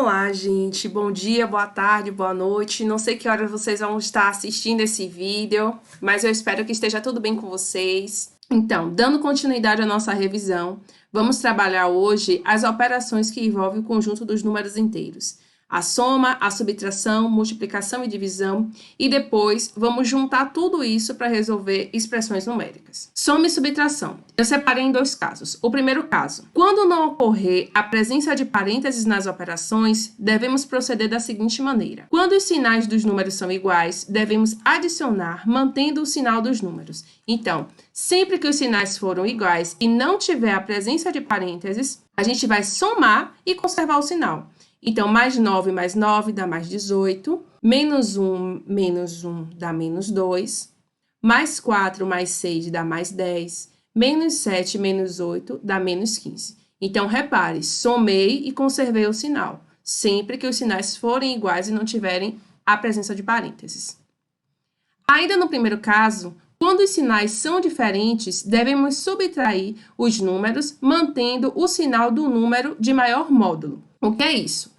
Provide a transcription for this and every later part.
Olá, gente. Bom dia, boa tarde, boa noite. Não sei que hora vocês vão estar assistindo esse vídeo, mas eu espero que esteja tudo bem com vocês. Então, dando continuidade à nossa revisão, vamos trabalhar hoje as operações que envolvem o conjunto dos números inteiros. A soma, a subtração, multiplicação e divisão, e depois vamos juntar tudo isso para resolver expressões numéricas. Soma e subtração. Eu separei em dois casos. O primeiro caso, quando não ocorrer a presença de parênteses nas operações, devemos proceder da seguinte maneira. Quando os sinais dos números são iguais, devemos adicionar mantendo o sinal dos números. Então, sempre que os sinais foram iguais e não tiver a presença de parênteses, a gente vai somar e conservar o sinal. Então, mais 9 dá mais 18, menos 1 dá menos 2, mais 4 mais 6 dá mais 10, menos 7 menos 8 dá menos 15. Então, repare, somei e conservei o sinal, sempre que os sinais forem iguais e não tiverem a presença de parênteses. Ainda no primeiro caso, quando os sinais são diferentes, devemos subtrair os números, mantendo o sinal do número de maior módulo. O que é isso?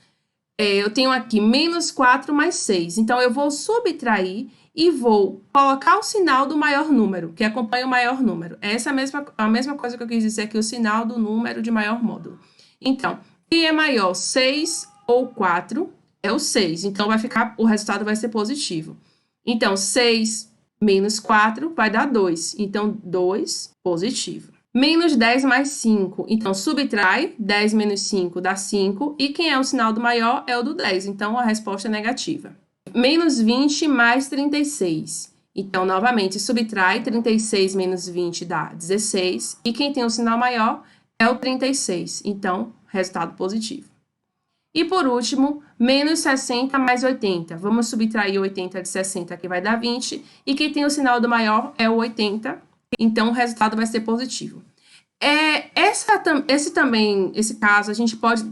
Eu tenho aqui menos 4 mais 6. Então, eu vou subtrair e vou colocar o sinal do maior número, que acompanha o maior número. Essa é a mesma coisa que eu quis dizer aqui, o sinal do número de maior módulo. Então, quem é maior, 6 ou 4? É o 6. Então, o resultado vai ser positivo. Então, 6 menos 4 vai dar 2. Então, 2 positivo. Menos 10 mais 5. Então, subtrai. 10 menos 5 dá 5. E quem é o sinal do maior é o do 10. Então, a resposta é negativa. Menos 20 mais 36. Então, novamente, subtrai. 36 menos 20 dá 16. E quem tem o sinal maior é o 36. Então, resultado positivo. E, por último, menos 60 mais 80. Vamos subtrair 80 de 60, que vai dar 20. E quem tem o sinal do maior é o 80. Então, o resultado vai ser positivo. Esse caso, a gente pode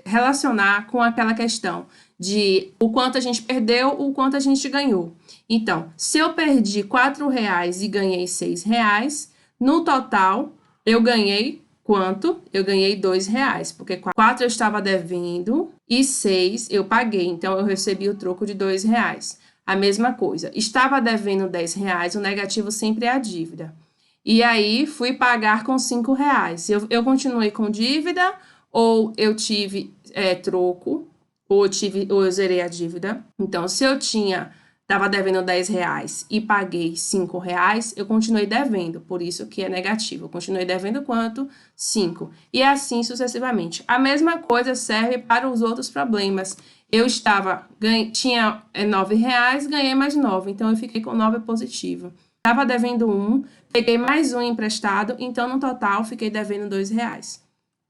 relacionar com aquela questão de o quanto a gente perdeu, o quanto a gente ganhou. Então, se eu perdi R$4 e ganhei R$6, no total, eu ganhei quanto? Eu ganhei R$2, porque 4 eu estava devendo e 6 eu paguei. Então, eu recebi o troco de R$2. A mesma coisa, estava devendo R$10, o negativo sempre é a dívida. E aí, fui pagar com R$5. Eu continuei com dívida, ou eu tive troco, ou eu zerei a dívida. Então, se eu estava devendo R$10 e paguei R$5, eu continuei devendo, por isso que é negativo. Eu continuei devendo quanto? 5. E assim sucessivamente. A mesma coisa serve para os outros problemas. Eu tinha R$9, ganhei mais 9, então eu fiquei com 9 positivo. Estava devendo 1, peguei mais 1 emprestado, então no total fiquei devendo R$2,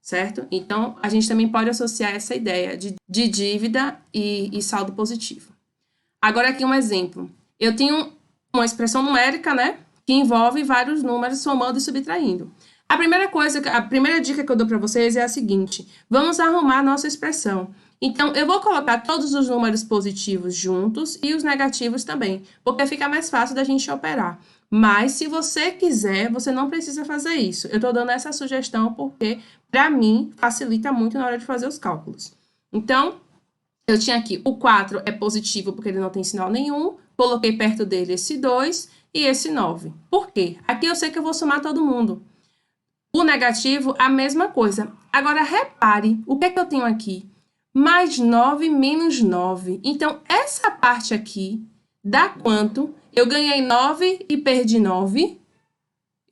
certo? Então, a gente também pode associar essa ideia de dívida e saldo positivo. Agora aqui um exemplo. Eu tenho uma expressão numérica, né, que envolve vários números somando e subtraindo. A primeira dica que eu dou para vocês é a seguinte: vamos arrumar a nossa expressão. Então, eu vou colocar todos os números positivos juntos e os negativos também, porque fica mais fácil da gente operar. Mas, se você quiser, você não precisa fazer isso. Eu estou dando essa sugestão porque, para mim, facilita muito na hora de fazer os cálculos. Então, eu tinha aqui o 4 é positivo porque ele não tem sinal nenhum, coloquei perto dele esse 2 e esse 9. Por quê? Aqui eu sei que eu vou somar todo mundo. O negativo, a mesma coisa. Agora, repare, o que é que eu tenho aqui? Mais 9 menos 9. Então, essa parte aqui dá quanto? Eu ganhei 9 e perdi 9.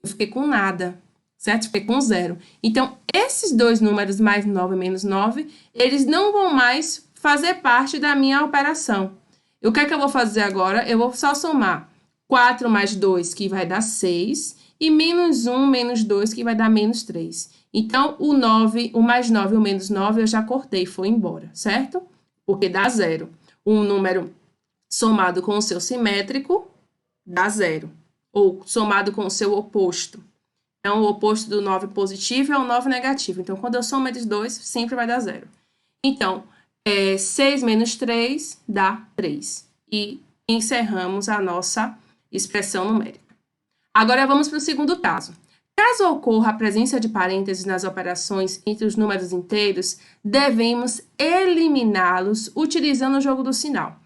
Eu fiquei com nada, certo? Fiquei com 0. Então, esses dois números, mais 9 menos 9, eles não vão mais fazer parte da minha operação. O que é que eu vou fazer agora? Eu vou só somar 4 mais 2, que vai dar 6, e menos 1 menos 2, que vai dar menos 3. Então, o mais 9 e o menos 9 eu já cortei, foi embora, certo? Porque dá 0. Um número somado com o seu simétrico dá 0. Ou somado com o seu oposto. Então, o oposto do 9 positivo é o 9 negativo. Então, quando eu somo eles dois, sempre vai dar 0. Então, 6 menos 3 dá 3. E encerramos a nossa expressão numérica. Agora, vamos para o segundo caso. Caso ocorra a presença de parênteses nas operações entre os números inteiros, devemos eliminá-los utilizando o jogo do sinal.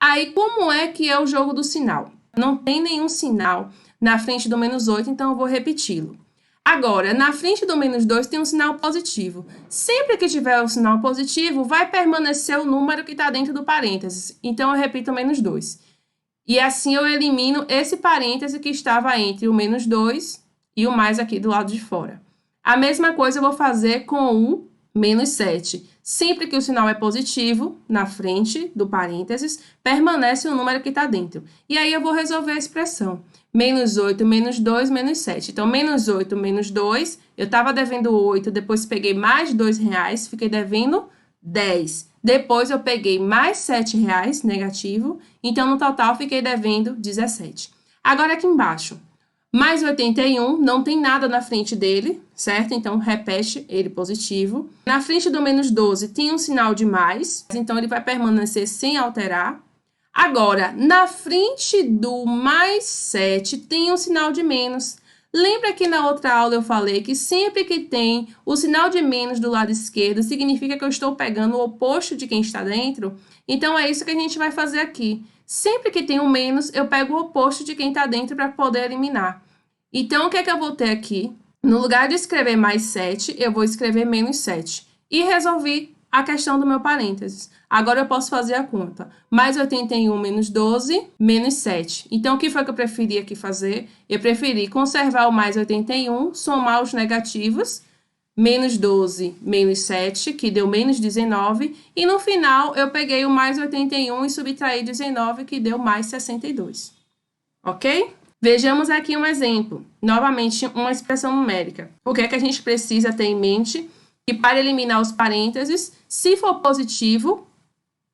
Aí, como é que é o jogo do sinal? Não tem nenhum sinal na frente do menos 8, então eu vou repeti-lo. Agora, na frente do menos 2 tem um sinal positivo. Sempre que tiver o sinal positivo, vai permanecer o número que está dentro do parênteses. Então, eu repito o menos 2. E assim eu elimino esse parêntese que estava entre o menos 2 e o mais aqui do lado de fora. A mesma coisa eu vou fazer com o menos 7. Sempre que o sinal é positivo, na frente do parênteses, permanece o número que está dentro. E aí eu vou resolver a expressão. Menos 8, menos 2, menos 7. Então, menos 8, menos 2, eu estava devendo 8, depois peguei mais R$2, fiquei devendo 10. Depois eu peguei mais R$7, negativo, então no total fiquei devendo 17. Agora aqui embaixo, mais 81, não tem nada na frente dele, certo? Então repete ele positivo. Na frente do menos 12 tem um sinal de mais, então ele vai permanecer sem alterar. Agora, na frente do mais 7 tem um sinal de menos. Lembra que na outra aula eu falei que sempre que tem o sinal de menos do lado esquerdo, significa que eu estou pegando o oposto de quem está dentro? Então, é isso que a gente vai fazer aqui. Sempre que tem um menos, eu pego o oposto de quem está dentro para poder eliminar. Então, o que é que eu vou ter aqui? No lugar de escrever mais 7, eu vou escrever menos 7. E resolvi a questão do meu parênteses. Agora eu posso fazer a conta. Mais 81 menos 12, menos 7. Então, o que foi que eu preferi aqui fazer? Eu preferi conservar o mais 81, somar os negativos, menos 12, menos 7, que deu menos 19. E no final, eu peguei o mais 81 e subtraí 19, que deu mais 62. Ok? Vejamos aqui um exemplo. Novamente, uma expressão numérica. O que é que a gente precisa ter em mente? Que para eliminar os parênteses, se for positivo,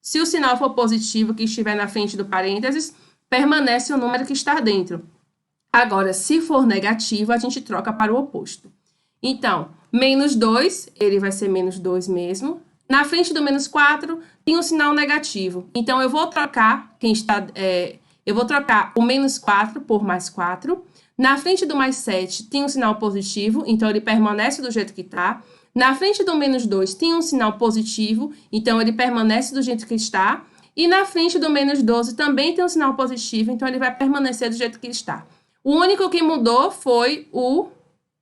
se o sinal for positivo que estiver na frente do parênteses, permanece o número que está dentro. Agora, se for negativo, a gente troca para o oposto. Então, menos 2, ele vai ser menos 2 mesmo. Na frente do menos 4, tem um sinal negativo. Então, eu vou trocar eu vou trocar o menos 4 por mais 4. Na frente do mais 7, tem um sinal positivo, então ele permanece do jeito que está. Na frente do menos 2 tem um sinal positivo, então ele permanece do jeito que está. E na frente do menos 12 também tem um sinal positivo, então ele vai permanecer do jeito que está. O único que mudou foi o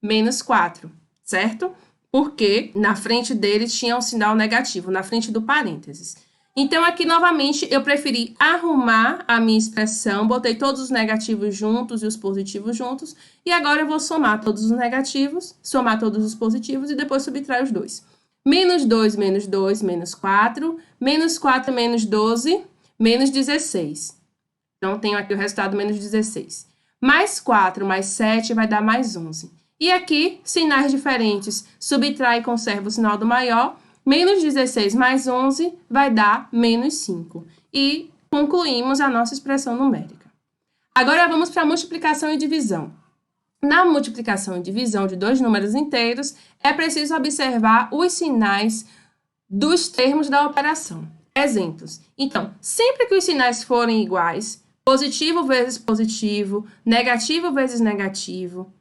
menos 4, certo? Porque na frente dele tinha um sinal negativo, na frente do parênteses. Então, aqui, novamente, eu preferi arrumar a minha expressão, botei todos os negativos juntos e os positivos juntos, e agora eu vou somar todos os negativos, somar todos os positivos e depois subtrair os dois. Menos 2, menos 4, menos 4, menos 12, menos 16. Então, tenho aqui o resultado menos 16. Mais 4, mais 7 vai dar mais 11. E aqui, sinais diferentes, subtrai e conserva o sinal do maior. Menos 16 mais 11 vai dar menos 5. E concluímos a nossa expressão numérica. Agora, vamos para a multiplicação e divisão. Na multiplicação e divisão de dois números inteiros, é preciso observar os sinais dos termos da operação. Exemplos. Então, sempre que os sinais forem iguais, positivo vezes positivo, negativo vezes negativo,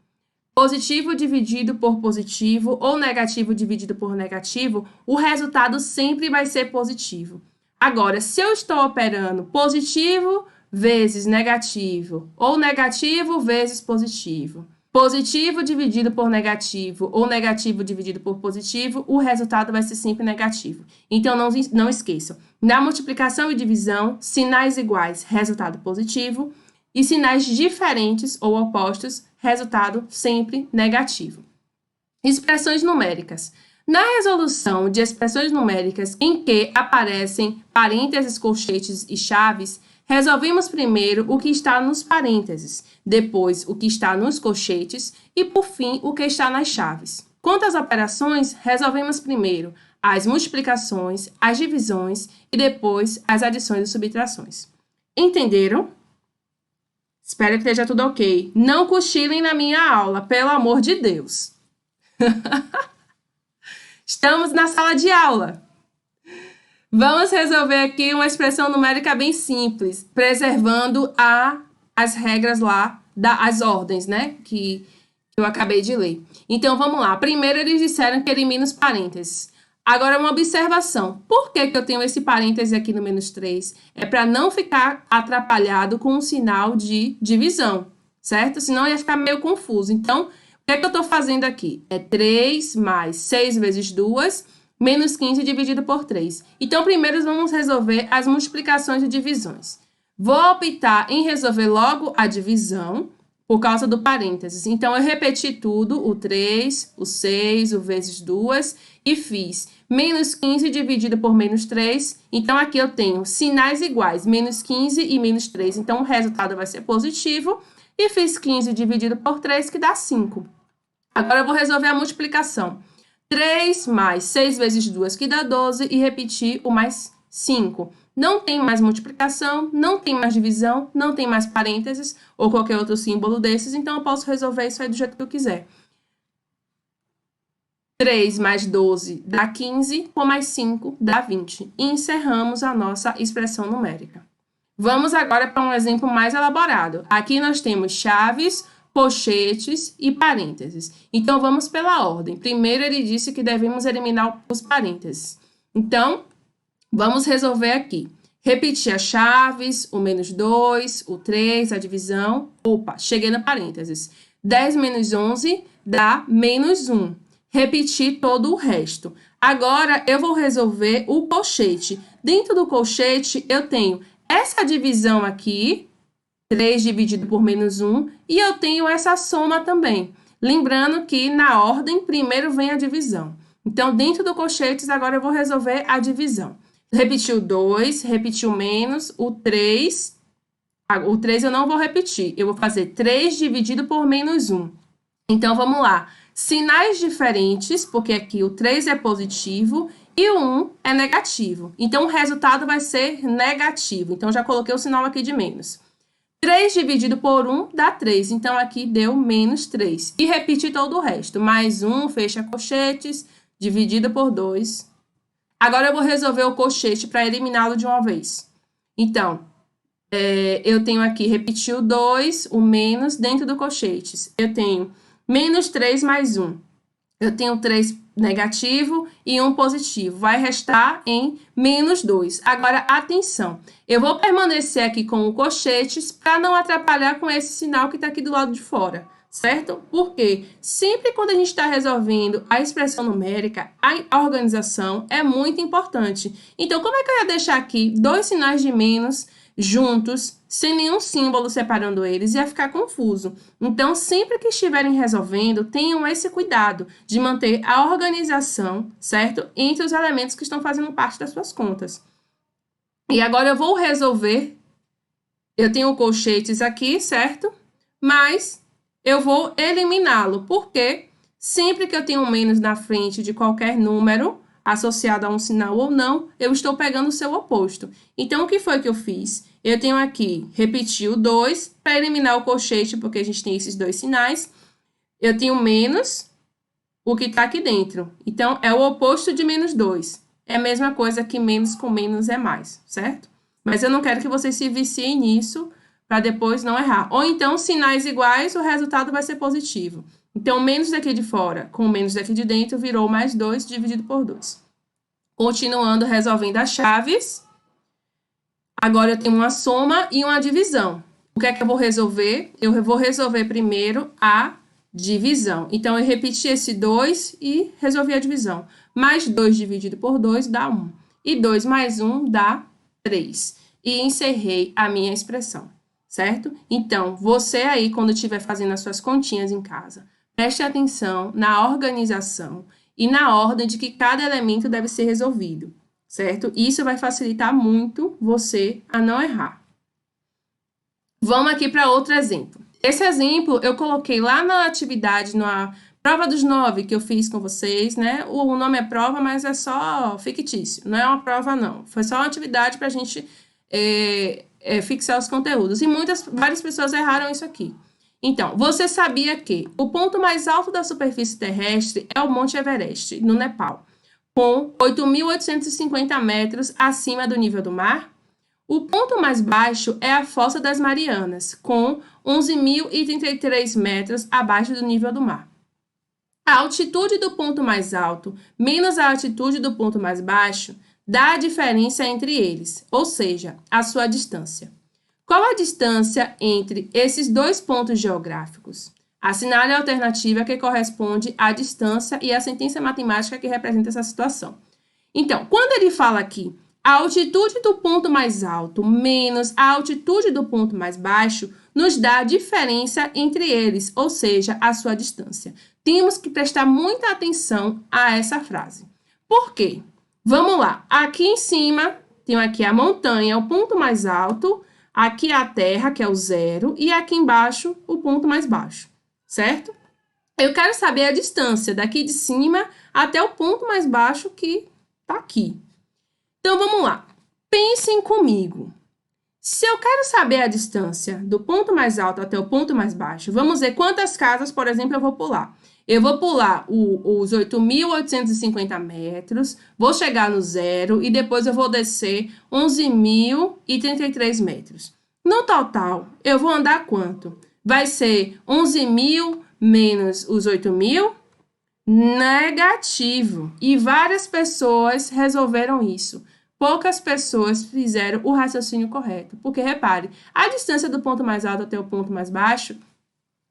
positivo dividido por positivo ou negativo dividido por negativo, o resultado sempre vai ser positivo. Agora, se eu estou operando positivo vezes negativo ou negativo vezes positivo, positivo dividido por negativo ou negativo dividido por positivo, o resultado vai ser sempre negativo. Então, não esqueçam. Na multiplicação e divisão, sinais iguais, resultado positivo, e sinais diferentes ou opostos, resultado sempre negativo. Expressões numéricas. Na resolução de expressões numéricas em que aparecem parênteses, colchetes e chaves, resolvemos primeiro o que está nos parênteses, depois o que está nos colchetes e, por fim, o que está nas chaves. Quanto às operações, resolvemos primeiro as multiplicações, as divisões e depois as adições e subtrações. Entenderam? Espero que esteja tudo ok. Não cochilem na minha aula, pelo amor de Deus. Estamos na sala de aula. Vamos resolver aqui uma expressão numérica bem simples, preservando as regras lá, as ordens, né? Que Eu acabei de ler. Então, vamos lá. Primeiro, eles disseram que elimina os parênteses. Agora, uma observação. Por que que eu tenho esse parêntese aqui no menos 3? É para não ficar atrapalhado com o sinal de divisão, certo? Senão ia ficar meio confuso. Então, o que é que eu estou fazendo aqui? É 3 mais 6 vezes 2, menos 15 dividido por 3. Então, primeiro vamos resolver as multiplicações e divisões. Vou optar em resolver logo a divisão, por causa do parênteses. Então, eu repeti tudo, o 3, o 6, o vezes 2, e fiz menos 15 dividido por menos 3. Então, aqui eu tenho sinais iguais, menos 15 e menos 3. Então, o resultado vai ser positivo. E fiz 15 dividido por 3, que dá 5. Agora, eu vou resolver a multiplicação. 3 mais 6 vezes 2, que dá 12, e repetir o mais 5. Não tem mais multiplicação, não tem mais divisão, não tem mais parênteses ou qualquer outro símbolo desses, então eu posso resolver isso aí do jeito que eu quiser. 3 mais 12 dá 15, com mais 5 dá 20. E encerramos a nossa expressão numérica. Vamos agora para um exemplo mais elaborado. Aqui nós temos chaves, colchetes e parênteses. Então, vamos pela ordem. Primeiro, ele disse que devemos eliminar os parênteses. Então, vamos resolver aqui. Repetir as chaves, o menos 2, o 3, a divisão. Opa, cheguei no parênteses. 10 menos 11 dá menos 1. Repetir todo o resto. Agora, eu vou resolver o colchete. Dentro do colchete, eu tenho essa divisão aqui, 3 dividido por menos 1, e eu tenho essa soma também. Lembrando que na ordem, primeiro vem a divisão. Então, dentro do colchetes, agora eu vou resolver a divisão. Repetir o 2, repetir o menos, o 3. O 3 eu não vou repetir, eu vou fazer 3 dividido por menos 1. Então, vamos lá. Sinais diferentes, porque aqui o 3 é positivo e o 1 é negativo. Então, o resultado vai ser negativo. Então, já coloquei o sinal aqui de menos. 3 dividido por 1 dá 3. Então, aqui deu menos 3. E repetir todo o resto. Mais 1, fecha colchetes, dividido por 2. Agora, eu vou resolver o colchete para eliminá-lo de uma vez. Então, eu tenho aqui, repetir o 2, o menos, dentro do colchetes. Eu tenho menos 3 mais 1. Eu tenho 3 negativo e 1 positivo. Vai restar em menos 2. Agora, atenção. Eu vou permanecer aqui com o colchetes para não atrapalhar com esse sinal que está aqui do lado de fora, certo? Porque sempre quando a gente está resolvendo a expressão numérica, a organização é muito importante. Então, como é que eu ia deixar aqui 2 sinais de menos juntos, sem nenhum símbolo separando eles, ia ficar confuso. Então, sempre que estiverem resolvendo, tenham esse cuidado de manter a organização, certo? Entre os elementos que estão fazendo parte das suas contas. E agora eu vou resolver. Eu tenho colchetes aqui, certo? Mas eu vou eliminá-lo, porque sempre que eu tenho um menos na frente de qualquer número, associado a um sinal ou não, eu estou pegando o seu oposto. Então, o que foi que eu fiz? Eu tenho aqui, repetir o 2, para eliminar o colchete, porque a gente tem esses 2 sinais. Eu tenho menos o que está aqui dentro. Então, é o oposto de menos 2. É a mesma coisa que menos com menos é mais, certo? Mas eu não quero que vocês se viciem nisso, para depois não errar. Ou então, sinais iguais, o resultado vai ser positivo. Então, menos daqui de fora com menos daqui de dentro virou mais 2 dividido por 2. Continuando resolvendo as chaves. Agora, eu tenho uma soma e uma divisão. O que é que eu vou resolver? Eu vou resolver primeiro a divisão. Então, eu repeti esse 2 e resolvi a divisão. Mais 2 dividido por 2 dá 1. E 2 mais 1 dá 3. E encerrei a minha expressão, certo? Então, você aí, quando estiver fazendo as suas continhas em casa, preste atenção na organização e na ordem de que cada elemento deve ser resolvido, certo? Isso vai facilitar muito você a não errar. Vamos aqui para outro exemplo. Esse exemplo eu coloquei lá na atividade, na prova dos 9 que eu fiz com vocês, né? O nome é prova, mas é só fictício, não é uma prova não. Foi só uma atividade para a gente fixar os conteúdos. E várias pessoas erraram isso aqui. Então, você sabia que o ponto mais alto da superfície terrestre é o Monte Everest, no Nepal, com 8.850 metros acima do nível do mar? O ponto mais baixo é a Fossa das Marianas, com 11.033 metros abaixo do nível do mar. A altitude do ponto mais alto menos a altitude do ponto mais baixo dá a diferença entre eles, ou seja, a sua distância. Qual a distância entre esses dois pontos geográficos? Assinale a alternativa que corresponde à distância e à sentença matemática que representa essa situação. Então, quando ele fala aqui, a altitude do ponto mais alto menos a altitude do ponto mais baixo, nos dá a diferença entre eles, ou seja, a sua distância. Temos que prestar muita atenção a essa frase. Por quê? Vamos lá. Aqui em cima, tenho aqui a montanha, o ponto mais alto, aqui a terra, que é o zero, e aqui embaixo, o ponto mais baixo, certo? Eu quero saber a distância daqui de cima até o ponto mais baixo que está aqui. Então, vamos lá. Pensem comigo. Se eu quero saber a distância do ponto mais alto até o ponto mais baixo, vamos ver quantas casas, por exemplo, eu vou pular. Eu vou pular os 8.850 metros, vou chegar no zero e depois eu vou descer 11.033 metros. No total, eu vou andar quanto? Vai ser 11.000 menos os 8.000? Negativo. E várias pessoas resolveram isso. Poucas pessoas fizeram o raciocínio correto. Porque, repare, a distância do ponto mais alto até o ponto mais baixo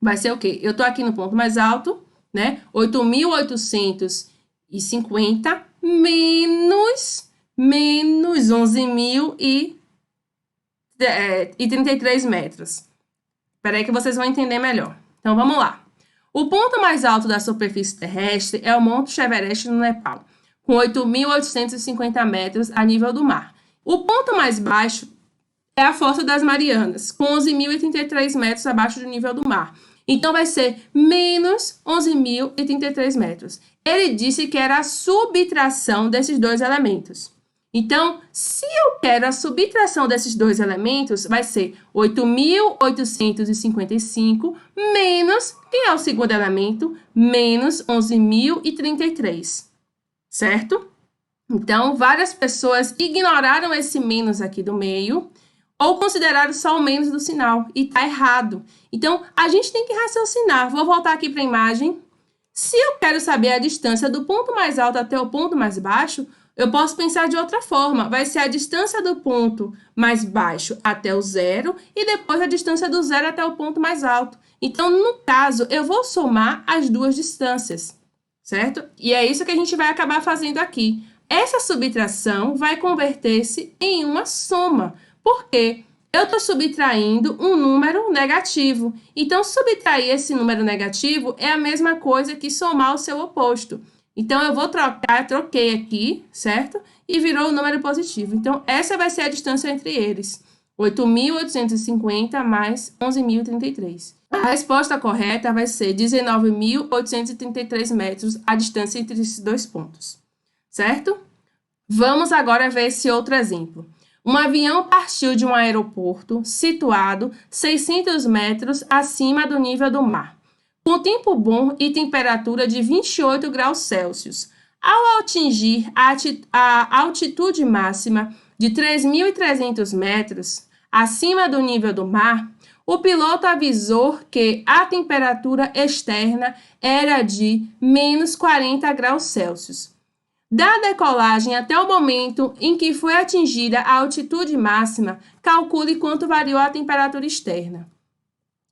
vai ser o quê? Eu estou aqui no ponto mais alto, né? 8.850 menos 11.033 metros. Espera aí que vocês vão entender melhor. Então, vamos lá. O ponto mais alto da superfície terrestre é o Monte Everest, no Nepal, com 8.850 metros a nível do mar. O ponto mais baixo é a Fossa das Marianas, com 11.033 metros abaixo do nível do mar. Então, vai ser menos 11.033 metros. Ele disse que era a subtração desses dois elementos. Então, se eu quero a subtração desses dois elementos, vai ser 8.855 menos, quem é o segundo elemento? Menos 11.033, certo? Então, várias pessoas ignoraram esse menos aqui do meio ou consideraram só o menos do sinal, e tá errado. Então, a gente tem que raciocinar. Vou voltar aqui para a imagem. Se eu quero saber a distância do ponto mais alto até o ponto mais baixo, eu posso pensar de outra forma. Vai ser a distância do ponto mais baixo até o zero e depois a distância do zero até o ponto mais alto. Então, no caso, eu vou somar as duas distâncias, certo? E é isso que a gente vai acabar fazendo aqui. Essa subtração vai converter-se em uma soma, porque eu estou subtraindo um número negativo. Então, subtrair esse número negativo é a mesma coisa que somar o seu oposto. Então, eu vou trocar, troquei aqui, certo? E virou o número positivo. Então, essa vai ser a distância entre eles. 8.850 mais 11.033. A resposta correta vai ser 19.833 metros a distância entre esses dois pontos, certo? Vamos agora ver esse outro exemplo. Um avião partiu de um aeroporto situado 600 metros acima do nível do mar, com tempo bom e temperatura de 28 graus Celsius. Ao atingir a altitude máxima de 3.300 metros acima do nível do mar, o piloto avisou que a temperatura externa era de menos 40 graus Celsius. Da decolagem até o momento em que foi atingida a altitude máxima, calcule quanto variou a temperatura externa.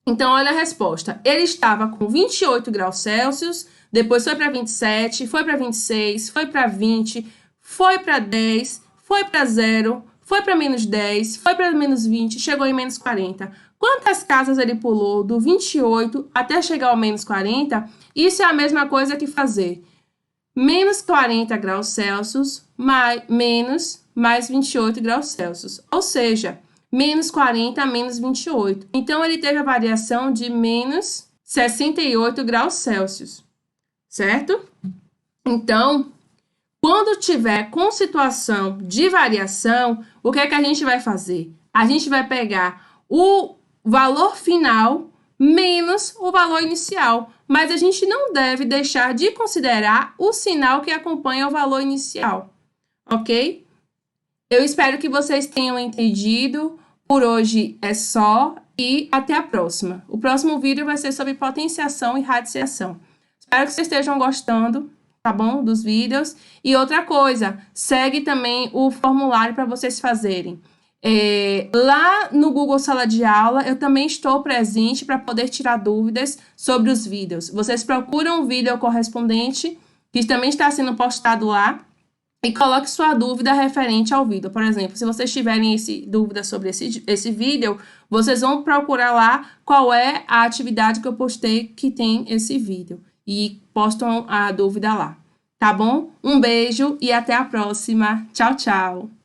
Então, olha a resposta. Ele estava com 28 graus Celsius, depois foi para 27, foi para 26, foi para 20, foi para 10, foi para 0, foi para menos 10, foi para menos 20, chegou em menos 40. Quantas casas ele pulou do 28 até chegar ao menos 40? Isso é a mesma coisa que fazer menos 40 graus Celsius menos mais 28 graus Celsius. Ou seja, menos 40 menos 28. Então, ele teve a variação de menos 68 graus Celsius, certo? Então, quando tiver com situação de variação, o que é que a gente vai fazer? A gente vai pegar o valor final menos o valor inicial, mas a gente não deve deixar de considerar o sinal que acompanha o valor inicial, ok? Eu espero que vocês tenham entendido. Por hoje é só e até a próxima. O próximo vídeo vai ser sobre potenciação e radiciação. Espero que vocês estejam gostando, tá bom? Dos vídeos. E outra coisa, segue também o formulário para vocês fazerem. Lá no Google Sala de Aula, eu também estou presente para poder tirar dúvidas sobre os vídeos. Vocês procuram o vídeo correspondente, que também está sendo postado lá, e coloque sua dúvida referente ao vídeo. Por exemplo, se vocês tiverem dúvida sobre esse vídeo, vocês vão procurar lá qual é a atividade que eu postei que tem esse vídeo. E postam a dúvida lá, tá bom? Um beijo e até a próxima. Tchau, tchau!